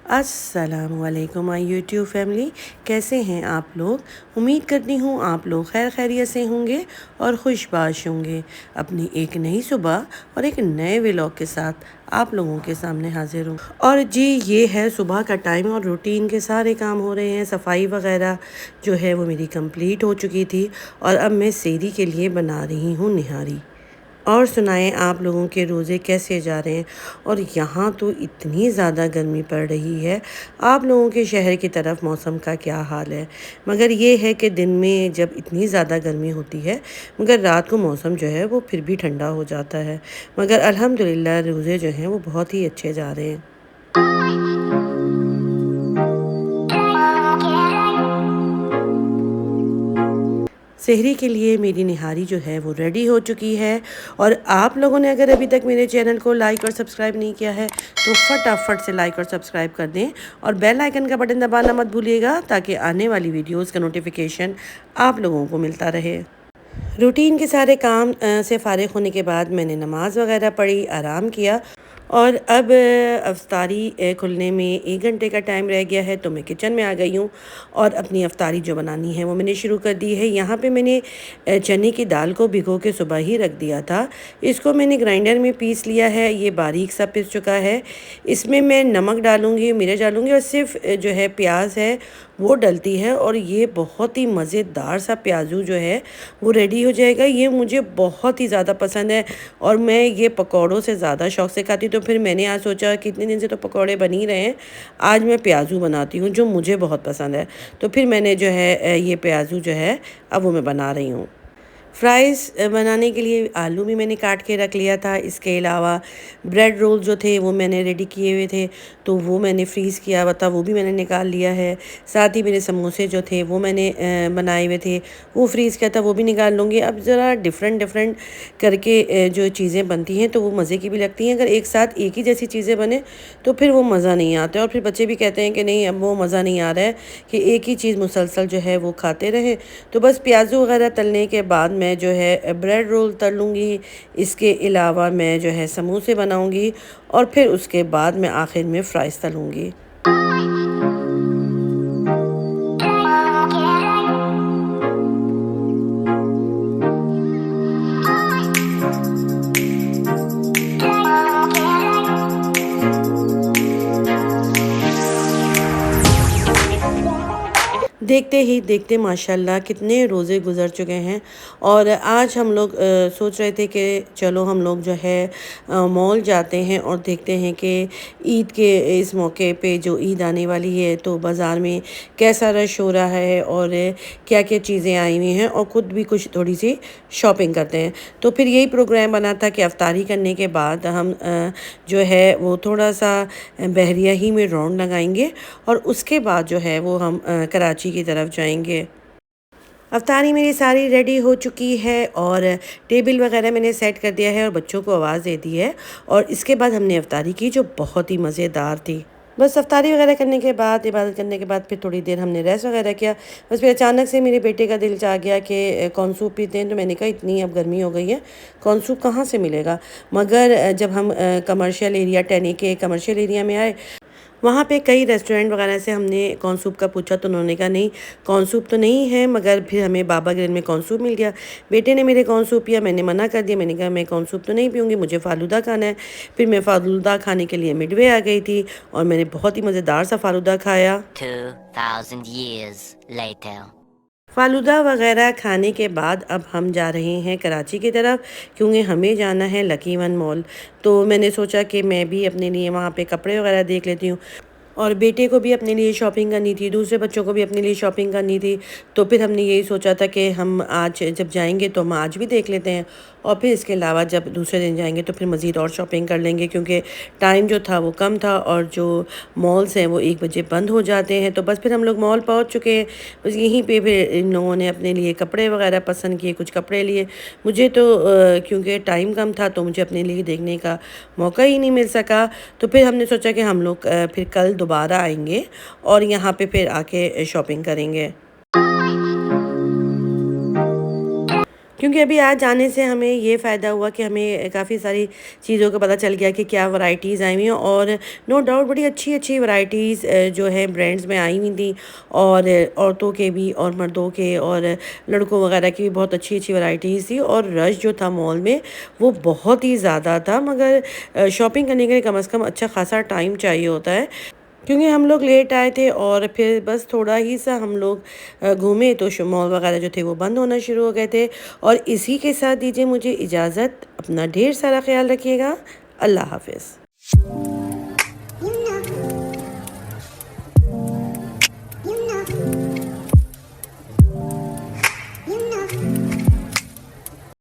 अस्सलामुअलैकुम my YouTube family, कैसे हैं आप लोग। उम्मीद करती हूँ आप लोग खैर खैरियत से होंगे और खुशबाश होंगे। अपनी एक नई सुबह और एक नए व्लॉग के साथ आप लोगों के सामने हाजिर हूँ। और जी ये है सुबह का टाइम और रूटीन के सारे काम हो रहे हैं। सफाई वगैरह जो है वो मेरी कंप्लीट हो चुकी थी और अब मैं सेहरी के लिए बना रही हूँ निहारी। और सुनाएं आप लोगों के रोज़े कैसे जा रहे हैं। और यहाँ तो इतनी ज़्यादा गर्मी पड़ रही है। आप लोगों के शहर की तरफ मौसम का क्या हाल है। मगर ये है कि दिन में जब इतनी ज़्यादा गर्मी होती है मगर रात को मौसम जो है वो फिर भी ठंडा हो जाता है। मगर अल्हम्दुलिल्लाह रोज़े जो हैं वो बहुत ही अच्छे जा रहे हैं। सेहरी के लिए मेरी निहारी जो है वो रेडी हो चुकी है। और आप लोगों ने अगर अभी तक मेरे चैनल को लाइक और सब्सक्राइब नहीं किया है तो फटाफट से लाइक और सब्सक्राइब कर दें और बेल आइकन का बटन दबाना मत भूलिएगा ताकि आने वाली वीडियोस का नोटिफिकेशन आप लोगों को मिलता रहे। रूटीन के सारे काम से फ़ारिग होने के बाद मैंने नमाज़ वगैरह पढ़ी, आराम किया। और अब अफ्तारी खुलने में 1 घंटे का टाइम रह गया है तो मैं किचन में आ गई हूँ और अपनी अफ्तारी जो बनानी है वो मैंने शुरू कर दी है। यहाँ पे मैंने चने की दाल को भिगो के सुबह ही रख दिया था। इसको मैंने ग्राइंडर में पीस लिया है, ये बारीक सा पिस चुका है। इसमें मैं नमक डालूँगी, मिर्च डालूँगी और सिर्फ जो है प्याज है वो डलती है और ये बहुत ही मज़ेदार सा प्याजू जो है वो रेडी हो जाएगा। ये मुझे बहुत ही ज़्यादा पसंद है और मैं ये पकौड़ों से ज़्यादा शौक़ से खाती हूँ। तो फिर मैंने आज सोचा कितने दिन से तो पकौड़े बन ही रहे हैं, आज मैं प्याजू बनाती हूँ जो मुझे बहुत पसंद है। तो फिर मैंने जो है ये प्याजू जो है अब वो मैं बना रही हूँ। फ्राइज़ बनाने के लिए आलू भी मैंने काट के रख लिया था। इसके अलावा ब्रेड रोल जो थे वो मैंने रेडी किए हुए थे तो वो मैंने फ्रीज़ किया हुआ था, वो भी मैंने निकाल लिया है। साथ ही मेरे समोसे जो थे वो मैंने बनाए हुए थे, वो फ्रीज़ किया था, वो भी निकाल लूँगी। अब ज़रा डिफरेंट डिफरेंट करके जो चीज़ें बनती हैं तो वो मज़े की भी लगती हैं। अगर एक साथ एक ही जैसी चीज़ें बने तो फिर वो मज़ा नहीं आता और फिर बच्चे भी कहते हैं कि नहीं अब वो मज़ा नहीं आ रहा है कि एक ही चीज़ मुसलसल जो है वो खाते रहें। तो बस प्याज़ू वगैरह तलने के बाद मैं जो है ब्रेड रोल तल लूँगी। इसके अलावा मैं जो है समोसे बनाऊँगी और फिर उसके बाद मैं आखिर में फ़्राइज़ तलूँगी। देखते ही देखते माशाल्लाह कितने रोज़े गुज़र चुके हैं। और आज हम लोग सोच रहे थे कि चलो हम लोग जो है मॉल जाते हैं और देखते हैं कि ईद के इस मौके पे जो ईद आने वाली है तो बाज़ार में कैसा रश हो रहा है और क्या क्या चीज़ें आई हुई हैं और ख़ुद भी कुछ थोड़ी सी शॉपिंग करते हैं। तो फिर यही प्रोग्राम बना था कि अफ्तारी करने के बाद हम जो है वो थोड़ा सा बहरिया ही में राउंड लगाएंगे और उसके बाद जो है वो हम कराची की तरफ जाएंगे। अफ्तारी मेरी सारी रेडी हो चुकी है और टेबल वगैरह मैंने सेट कर दिया है और बच्चों को आवाज़ दे दी है और इसके बाद हमने अफ्तारी की जो बहुत ही मज़ेदार थी। बस अफ्तारी वगैरह करने के बाद इबादत करने के बाद फिर थोड़ी देर हमने रेस्ट वगैरह किया। बस फिर अचानक से मेरे बेटे का दिल चाह गया कि कॉर्न सूप पीते हैं। तो मैंने कहा इतनी अब गर्मी हो गई है कॉर्न सूप कहाँ से मिलेगा। मगर जब हम कमर्शियल एरिया टैनी के कमर्शियल एरिया में आए वहाँ पे कई रेस्टोरेंट वगैरह से हमने कॉर्न सूप का पूछा तो उन्होंने कहा नहीं कॉर्न सूप तो नहीं है। मगर फिर हमें बाबा ग्रिल में कॉर्न सूप मिल गया। बेटे ने मेरे कॉर्न सूप पिया, मैंने मना कर दिया। मैंने कहा मैं कॉर्न सूप तो नहीं पीऊँगी, मुझे फ़ालूदा खाना है। फिर मैं फ़ालूदा खाने के लिए मिडवे आ गई थी और मैंने बहुत ही मज़ेदार सा फ़ालूदा खाया। 2000 years later. फ़ालूदा वगैरह खाने के बाद अब हम जा रहे हैं कराची की तरफ क्योंकि हमें जाना है लकी वन मॉल। तो मैंने सोचा कि मैं भी अपने लिए वहाँ पे कपड़े वगैरह देख लेती हूँ और बेटे को भी अपने लिए शॉपिंग करनी थी, दूसरे बच्चों को भी अपने लिए शॉपिंग करनी थी। तो फिर हमने यही सोचा था कि हम आज जब जाएंगे तो हम आज भी देख लेते हैं और फिर इसके अलावा जब दूसरे दिन जाएंगे तो फिर मज़ीद और शॉपिंग कर लेंगे क्योंकि टाइम जो था वो कम था और जो मॉल्स हैं वो 1 बजे बंद हो जाते हैं। तो बस फिर हम लोग मॉल पहुंच चुके हैं। बस यहीं पे फिर इन लोगों ने अपने लिए कपड़े वगैरह पसंद किए, कुछ कपड़े लिए। मुझे तो क्योंकि टाइम कम था तो मुझे अपने लिए देखने का मौका ही नहीं मिल सका। तो फिर हमने सोचा कि हम लोग फिर कल दोबारा आएंगे और यहाँ पे फिर आके शॉपिंग करेंगे। क्योंकि अभी आज जाने से हमें ये फ़ायदा हुआ कि हमें काफ़ी सारी चीज़ों का पता चल गया कि क्या वैरायटीज़ आई हुई हैं, और नो डाउट बड़ी अच्छी अच्छी वैरायटीज़ जो है ब्रांड्स में आई हुई थी, और औरतों के भी और मर्दों के और लड़कों वगैरह की भी बहुत अच्छी अच्छी वैरायटीज़ थी। और रश जो था मॉल में वो बहुत ही ज़्यादा था, मगर शॉपिंग करने के लिए कम से कम अच्छा खासा टाइम चाहिए होता है, क्योंकि हम लोग लेट आए थे और फिर बस थोड़ा ही सा हम लोग घूमे तो मॉल वगैरह जो थे वो बंद होना शुरू हो गए थे। और इसी के साथ दीजिए मुझे इजाज़त। अपना ढेर सारा ख्याल रखिएगा। अल्लाह हाफ़िज़।